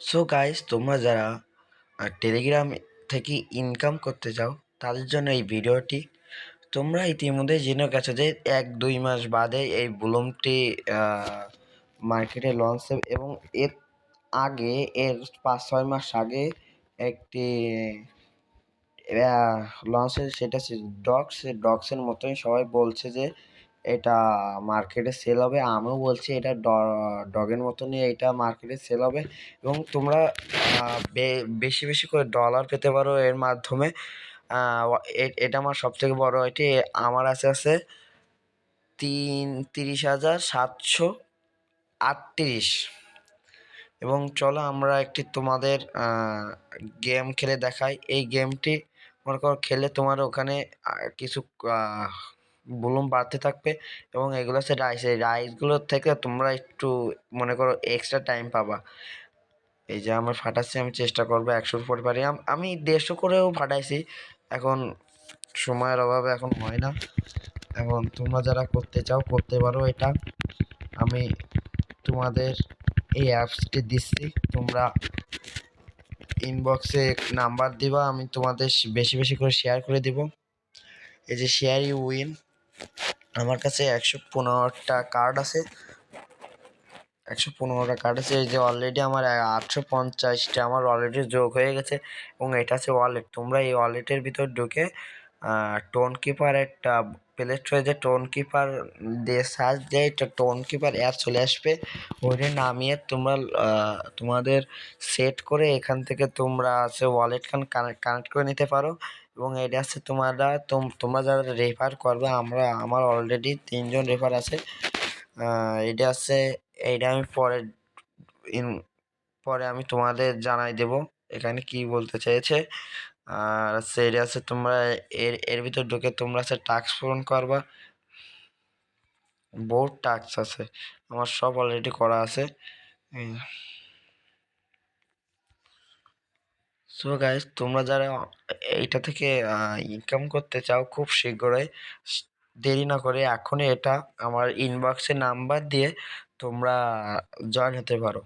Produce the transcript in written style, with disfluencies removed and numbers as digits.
So guys, তোমরা যারা Telegram থেকে ইনকাম করতে চাও তাদের জন্য এই ভিডিওটি। তোমরা ইতিমধ্যে জেনে গেছো যে 1-2 মাস বাদে এই বুলুমটি মার্কেটে লঞ্চ হবে, এবং এর আগে এর 5-6 মাস আগে একটি লঞ্চ হয়েছে, সেটা হচ্ছে ডক্স। ডক্সের মতোই সবাই বলছে যে এটা মার্কেটে সেল হবে। আমিও বলছি এটা ডগের মতনই এটা মার্কেটে সেল হবে, এবং তোমরা বেশি বেশি করে ডলার পেতে পারো এর মাধ্যমে। এটা আমার সবথেকে বড় এটি। আমার আছে 30,738। এবং চলো আমরা একটি তোমাদের গেম খেলে দেখাই। এই গেমটি মনে করো খেলে তোমার ওখানে কিছু বুলুম বাড়তে থাকবে, এবং এগুলো হচ্ছে রাইস। এই রাইসগুলোর থেকে তোমরা একটু মনে করো এক্সট্রা টাইম পাবা। এই যে আমার ফাটাচ্ছি, আমি চেষ্টা করবো 100-র উপরে পারি। আমি 150 করেও ফাটাইছি, এখন সময়ের অভাবে এখন হয় না। এখন তোমরা যারা করতে চাও করতে পারো এটা। আমি তোমাদের এই অ্যাপসটি দিচ্ছি, তোমরা ইনবক্সে নাম্বার দিবা, আমি তোমাদের বেশি বেশি করে শেয়ার করে দিব। এই যে শেয়ার ইউ উইন, আমার কাছে 115টা কার্ড আছে। 115টা কার্ড আছে। এই যে অলরেডি আমার 850টা আমার অলরেডি যোগ হয়ে গেছে, এবং এটা আছে ওয়ালেট। তোমরা এই ওয়ালেটের ভিতর ঢুকে টোন কিপার একটা প্লে স্টোরে যে টোন কিপার দিয়ে সার্চ দিয়ে এটা টোন কিপার অ্যাপ চলে আসবে। ওইটা নামিয়ে তোমরা তোমাদের সেট করে এখান থেকে তোমরা আছে ওয়ালেট কানেক্ট করে নিতে পারো। এবং এটা আছে তোমরা যারা রেফার করবে, আমার অলরেডি 3জন রেফার আছে। এটা আছে, এইটা আমি পরে আমি তোমাদের জানাই দেব এখানে কি বলতে চেয়েছে। আর সেইটা আছে তোমরা এর ভিতর ঢুকে তোমরা আছে টাস্ক পূরণ করবা। বহুত টাস্ক আছে, আমার সব অলরেডি করা আছে। সো গাইস, তোমরা যারা এইটা থেকে ইনকাম করতে চাও খুব শীঘ্রই, দেরি না করে এখনই এটা আমার ইনবক্সে নাম্বার দিয়ে তোমরা জয়েন হতে পারো।